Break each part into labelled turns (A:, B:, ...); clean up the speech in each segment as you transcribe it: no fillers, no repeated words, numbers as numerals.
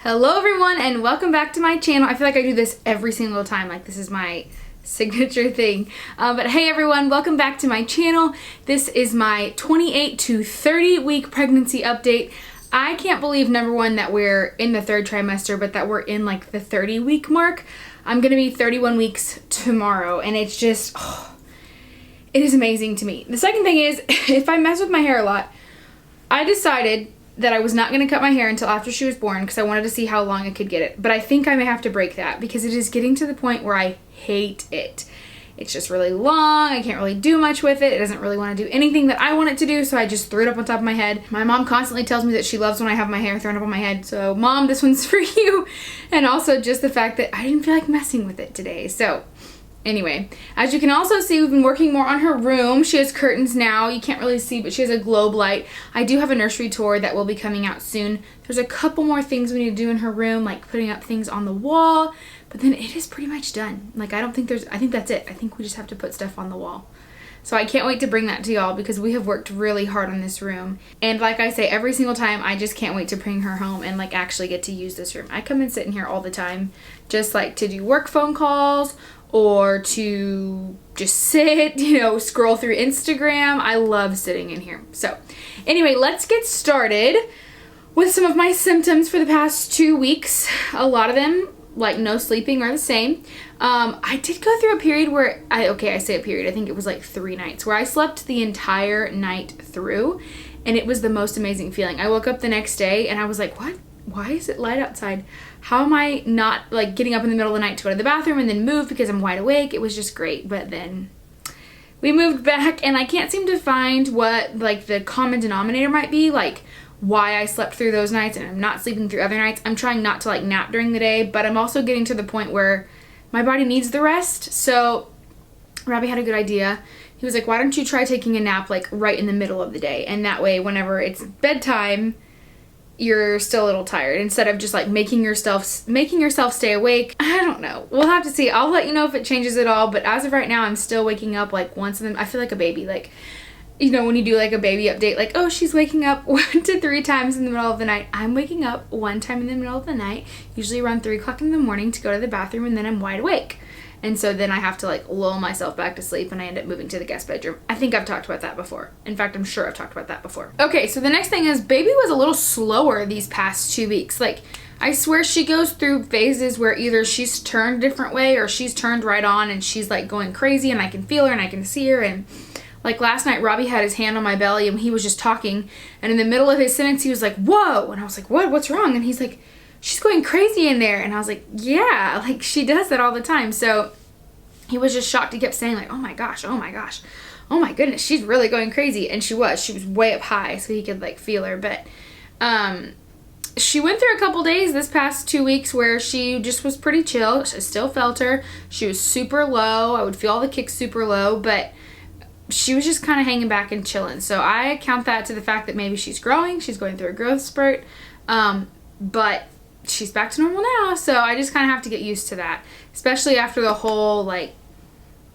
A: Hello everyone and welcome back to my channel. I feel like I do this every single time, like this is my signature thing. But hey everyone, welcome back to my channel. This is my 28 to 30 week pregnancy update. I can't believe, number one, that we're in the third trimester, but that we're in like the 30 week mark. I'm gonna be 31 weeks tomorrow and it's just, it is amazing to me. The second thing is, if I mess with my hair a lot, I decided that I was not going to cut my hair until after she was born because I wanted to see how long I could get it. But I think I may have to break that because it is getting to the point where I hate it. It's just really long. I can't really do much with it. It doesn't really want to do anything that I want it to do, so I just threw it up on top of my head. My mom constantly tells me that she loves when I have my hair thrown up on my head. So Mom, this one's for you. And also just the fact that I didn't feel like messing with it today. So anyway, as you can also see, we've been working more on her room. She has curtains now. You can't really see, but she has a globe light. I do have a nursery tour that will be coming out soon. There's a couple more things we need to do in her room, like putting up things on the wall, but then it is pretty much done. Like, I think that's it. I think we just have to put stuff on the wall. So I can't wait to bring that to y'all because we have worked really hard on this room. And like I say, every single time, I just can't wait to bring her home and like actually get to use this room. I come and sit in here all the time, just like to do work phone calls or to just sit, scroll through Instagram. I love sitting in here. So anyway, let's get started with some of my symptoms for the past 2 weeks. A lot of them, like no sleeping, are the same. I did go through a period where, I say a period, I think it was like 3 nights, where I slept the entire night through, and it was the most amazing feeling. I woke up the next day and I was like, what? Why is it light outside? How am I not like getting up in the middle of the night to go to the bathroom and then move because I'm wide awake? It was just great. But then we moved back and I can't seem to find what like the common denominator might be, like why I slept through those nights and I'm not sleeping through other nights. I'm trying not to like nap during the day, but I'm also getting to the point where my body needs the rest. So Robbie had a good idea. He was like, why don't you try taking a nap like right in the middle of the day? And that way, whenever it's bedtime, you're still a little tired instead of just like making yourself stay awake. I don't know. We'll have to see. I'll let you know if it changes at all. But as of right now, I'm still waking up like once in the, I feel like a baby. Like, when you do like a baby update, like, oh, she's waking up 1 to 3 times in the middle of the night. I'm waking up 1 time in the middle of the night, usually around 3 o'clock in the morning to go to the bathroom, and then I'm wide awake. And so then I have to like lull myself back to sleep and I end up moving to the guest bedroom. I think I've talked about that before. In fact, I'm sure I've talked about that before. Okay, so the next thing is baby was a little slower these past 2 weeks. Like, I swear she goes through phases where either she's turned a different way or she's turned right on and she's like going crazy and I can feel her and I can see her. And like last night, Robbie had his hand on my belly and he was just talking. And in the middle of his sentence, he was like, whoa. And I was like, what? What's wrong? And he's like, she's going crazy in there. And I was like, yeah, like she does that all the time. So he was just shocked. He kept saying like, oh my gosh, oh my gosh, oh my goodness, she's really going crazy. And she was way up high so he could like feel her. But she went through a couple days this past 2 weeks where she just was pretty chill. I still felt her. She was super low. I would feel all the kicks super low, but she was just kind of hanging back and chilling. So I count that to the fact that maybe she's growing. She's going through a growth spurt. But she's back to normal now, so I just kind of have to get used to that, especially after the whole like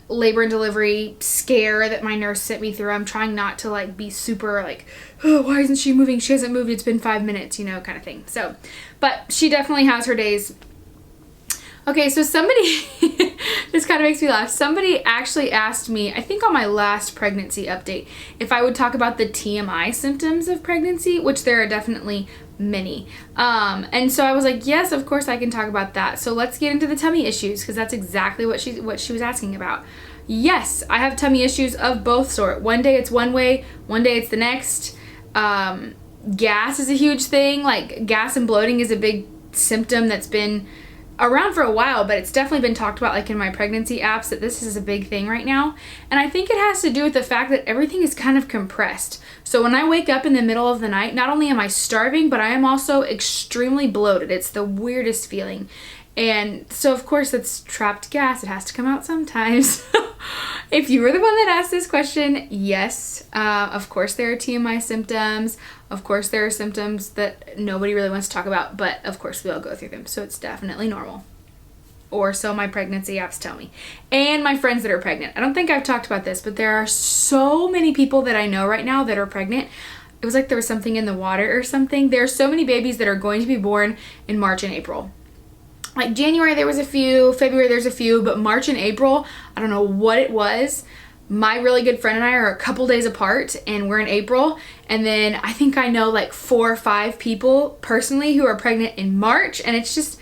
A: labor and delivery scare that my nurse sent me through. I'm trying not to like be super like, oh, why isn't she moving? She hasn't moved. It's been 5 minutes, kind of thing. So, but she definitely has her days. Okay, so somebody, this kind of makes me laugh. Somebody actually asked me, I think on my last pregnancy update, if I would talk about the TMI symptoms of pregnancy, which there are definitely many. And so I was like, yes, of course I can talk about that. So let's get into the tummy issues because that's exactly what she was asking about. Yes, I have tummy issues of both sort. One day it's one way, one day it's the next. Gas is a huge thing. Like gas and bloating is a big symptom that's been around for a while, but it's definitely been talked about like in my pregnancy apps that this is a big thing right now. And I think it has to do with the fact that everything is kind of compressed. So when I wake up in the middle of the night, not only am I starving, but I am also extremely bloated. It's the weirdest feeling. And so of course it's trapped gas. It has to come out sometimes. If you were the one that asked this question, yes, of course there are TMI symptoms. Of course there are symptoms that nobody really wants to talk about, but of course we all go through them. So it's definitely normal. Or so my pregnancy apps tell me. And my friends that are pregnant. I don't think I've talked about this, but there are so many people that I know right now that are pregnant. it was like there was something in the water or something. There are so many babies that are going to be born in March and April. Like January there was a few, February there's a few, but March and April, I don't know what it was. My really good friend and I are a couple days apart, and we're in April. And then I think I know like 4 or 5 people personally who are pregnant in March, and it's just,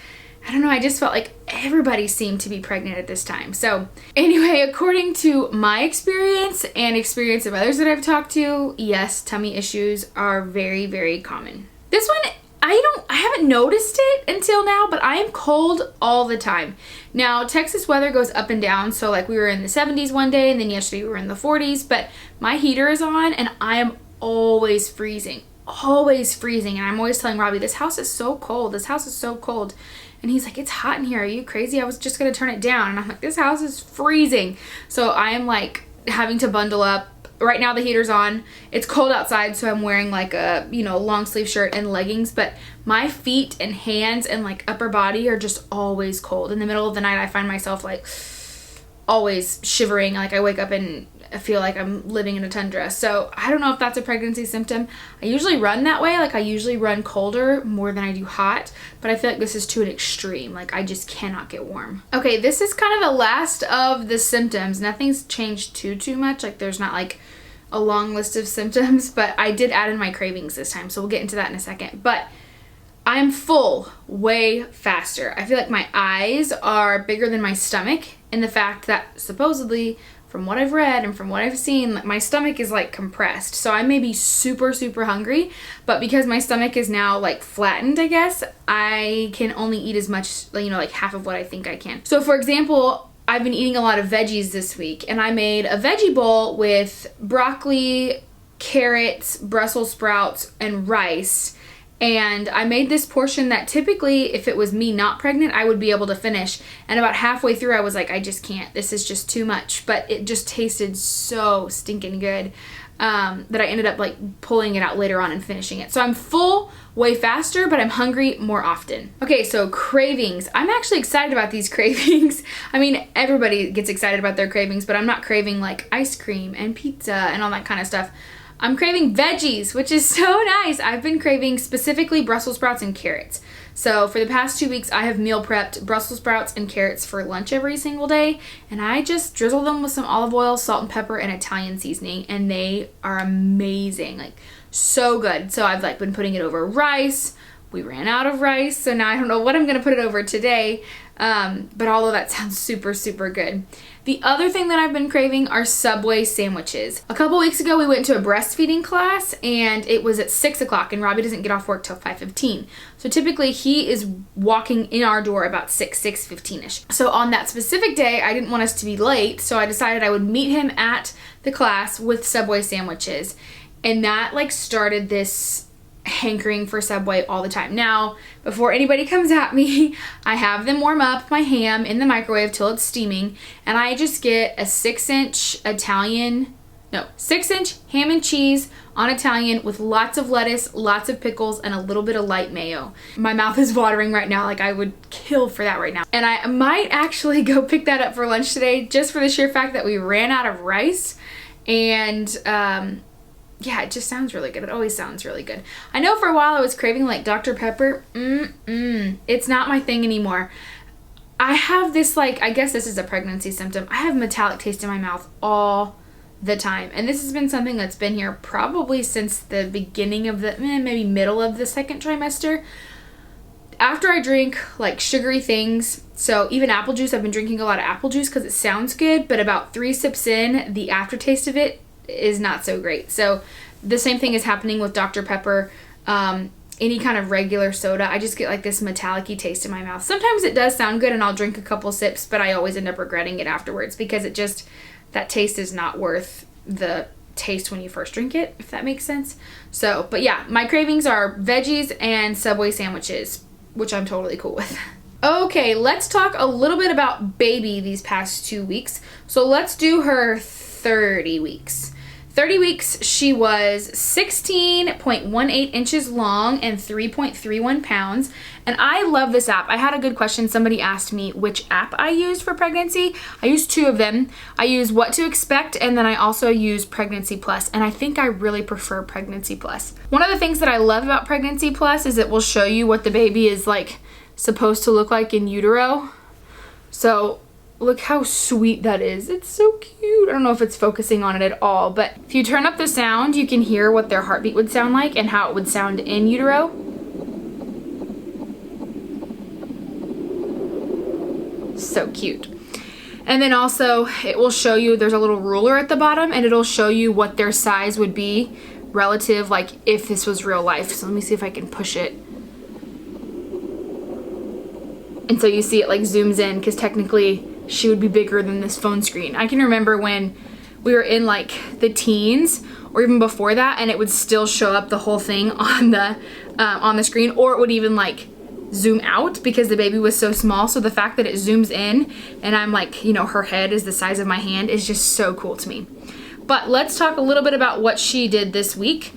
A: I don't know, I just felt like everybody seemed to be pregnant at this time. So anyway, according to my experience and experience of others that I've talked to, yes, tummy issues are very, very common. This one, I haven't noticed it until now, but I am cold all the time. Now, Texas weather goes up and down, so like we were in the 70s one day, and then yesterday we were in the 40s, but my heater is on, and I am always freezing. And I'm always telling Robbie, this house is so cold. This house is so cold. And he's like, it's hot in here. Are you crazy? I was just going to turn it down. And I'm like, this house is freezing. So I am like having to bundle up. Right now the heater's on. It's cold outside, so I'm wearing like a, long sleeve shirt and leggings, but my feet and hands and like upper body are just always cold. In the middle of the night, I find myself like always shivering. Like I wake up and I feel like I'm living in a tundra. So I don't know if that's a pregnancy symptom. I usually run that way. Like I usually run colder more than I do hot, but I feel like this is to an extreme. Like I just cannot get warm. Okay, this is kind of the last of the symptoms. Nothing's changed too much. Like there's not like a long list of symptoms, but I did add in my cravings this time, so we'll get into that in a second. But I'm full way faster. I feel like my eyes are bigger than my stomach, and the fact that supposedly, from what I've read and from what I've seen, my stomach is like compressed. So I may be super hungry, but because my stomach is now like flattened, I guess, I can only eat as much, like half of what I think I can. So for example, I've been eating a lot of veggies this week, and I made a veggie bowl with broccoli, carrots, Brussels sprouts, and rice. And I made this portion that typically, if it was me not pregnant, I would be able to finish. And about halfway through, I was like, I just can't. This is just too much. But it just tasted so stinking good that I ended up like pulling it out later on and finishing it. So I'm full way faster, but I'm hungry more often. Okay, so cravings. I'm actually excited about these cravings. I mean, everybody gets excited about their cravings, but I'm not craving like ice cream and pizza and all that kind of stuff. I'm craving veggies, which is so nice. I've been craving specifically Brussels sprouts and carrots. So for the past 2 weeks, I have meal prepped Brussels sprouts and carrots for lunch every single day. And I just drizzle them with some olive oil, salt and pepper, and Italian seasoning. And they are amazing, like so good. So I've like been putting it over rice. We ran out of rice, so now I don't know what I'm gonna put it over today. But all of that sounds super good. The other thing that I've been craving are Subway sandwiches. A couple weeks ago, we went to a breastfeeding class, and it was at 6 o'clock, and Robbie doesn't get off work till 5:15. So typically he is walking in our door about 6:15ish. So on that specific day, I didn't want us to be late, so I decided I would meet him at the class with Subway sandwiches. And that like started this hankering for Subway all the time. Now, before anybody comes at me, I have them warm up my ham in the microwave till it's steaming, and I just get a 6-inch ham and cheese on Italian with lots of lettuce, lots of pickles, and a little bit of light mayo. My mouth is watering right now, like I would kill for that right now. And I might actually go pick that up for lunch today, just for the sheer fact that we ran out of rice. And yeah, it just sounds really good. It always sounds really good. I know for a while I was craving like Dr. Pepper. It's not my thing anymore. I have this like, I guess this is a pregnancy symptom. I have metallic taste in my mouth all the time. And this has been something that's been here probably since the beginning of the, maybe middle of the second trimester. After I drink like sugary things, so even apple juice, I've been drinking a lot of apple juice because it sounds good, but about 3 sips in, the aftertaste of it is not so great. So the same thing is happening with Dr. Pepper, any kind of regular soda. I just get like this metallic-y taste in my mouth. Sometimes it does sound good and I'll drink a couple sips, but I always end up regretting it afterwards because it just, that taste is not worth the taste when you first drink it, if that makes sense. So, but yeah, my cravings are veggies and Subway sandwiches, which I'm totally cool with. Okay, let's talk a little bit about baby these past 2 weeks. So let's do her 30 weeks. 30 weeks, she was 16.18 inches long and 3.31 pounds. And I love this app. I had a good question. Somebody asked me which app I use for pregnancy. I use two of them. I use What to Expect, and then I also use Pregnancy Plus. And I think I really prefer Pregnancy Plus. One of the things that I love about Pregnancy Plus is it will show you what the baby is like supposed to look like in utero. So look how sweet that is. It's so cute. I don't know if it's focusing on it at all, but if you turn up the sound, you can hear what their heartbeat would sound like and how it would sound in utero. So cute. And then also it will show you, there's a little ruler at the bottom, and it'll show you what their size would be relative, like if this was real life. So let me see if I can push it. And so you see it like zooms in, because technically she would be bigger than this phone screen. I can remember when we were in like the teens or even before that, and it would still show up the whole thing on the screen, or it would even like zoom out because the baby was so small. So the fact that it zooms in and I'm like, you know, her head is the size of my hand is just so cool to me. But let's talk a little bit about what she did this week.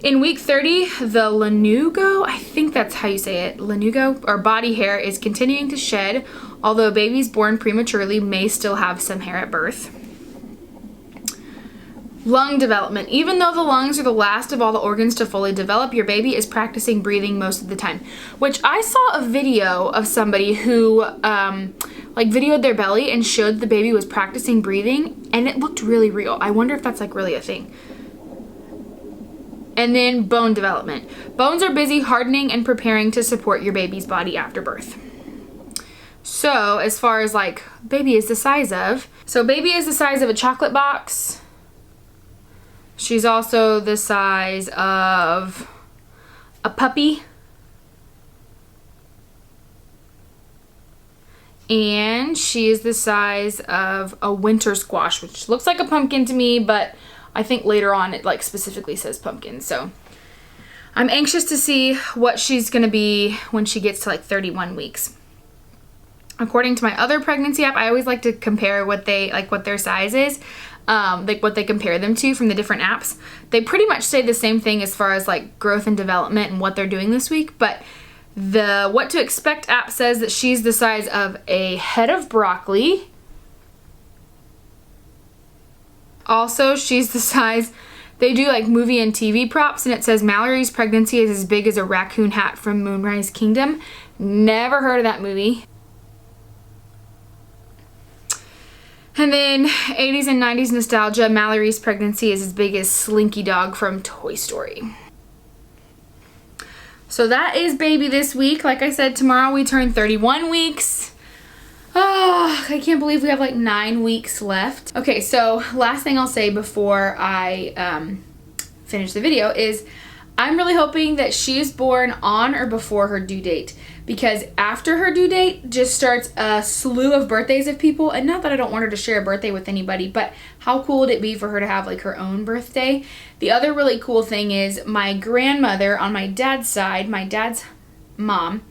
A: In week 30, the lanugo, I think that's how you say it, lanugo, or body hair, is continuing to shed, although babies born prematurely may still have some hair at birth. Lung development. Even though the lungs are the last of all the organs to fully develop, your baby is practicing breathing most of the time. Which I saw a video of somebody who like videoed their belly and showed the baby was practicing breathing, and it looked really real. I wonder if that's like really a thing. And then bone development. Bones are busy hardening and preparing to support your baby's body after birth. So as far as like baby is the size of, a chocolate box. She's also the size of a puppy. And she is the size of a winter squash, which looks like a pumpkin to me, but I think later on it like specifically says pumpkin. So I'm anxious to see what she's gonna be when she gets to like 31 weeks. According to my other pregnancy app, I always like to compare what their size is, like what they compare them to from the different apps. They pretty much say the same thing as far as like growth and development and what they're doing this week, but the What to Expect app says that she's the size of a head of broccoli. Also, she's the size, they do like movie and TV props, and it says Mallorie's pregnancy is as big as a raccoon hat from Moonrise Kingdom. Never heard of that movie. And then 80s and 90s nostalgia, Mallorie's pregnancy is as big as Slinky Dog from Toy Story. So that is baby this week. Like I said, tomorrow we turn 31 weeks. Oh, I can't believe we have like 9 weeks left. Okay, so last thing I'll say before I finish the video is I'm really hoping that she is born on or before her due date, because after her due date just starts a slew of birthdays of people. And not that I don't want her to share a birthday with anybody, but how cool would it be for her to have like her own birthday? The other really cool thing is my grandmother on my dad's side, my dad's mom,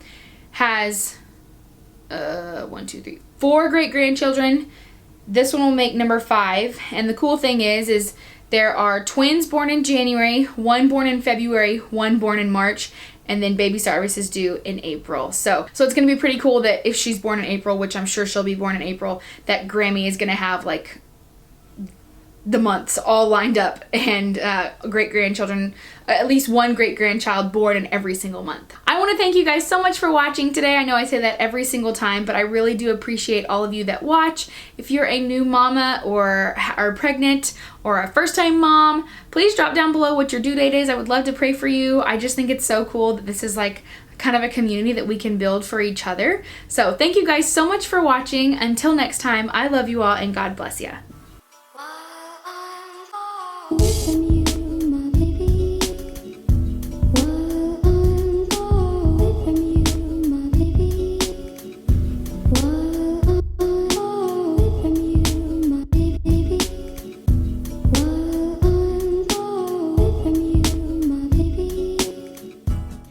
A: has 4 great-grandchildren. This one will make number 5. And the cool thing is there are twins born in January, 1 born in February, 1 born in March, and then baby Sarvis is due in April. So it's gonna be pretty cool that if she's born in April, which I'm sure she'll be born in April, that Grammy is gonna have like the months all lined up, and great-grandchildren, at least 1 great-grandchild born in every single month. I want to thank you guys so much for watching today. I know I say that every single time, but I really do appreciate all of you that watch. If you're a new mama or are pregnant or a first-time mom, please drop down below what your due date is. I would love to pray for you. I just think it's so cool that this is like kind of a community that we can build for each other. So thank you guys so much for watching. Until next time, I love you all and God bless ya.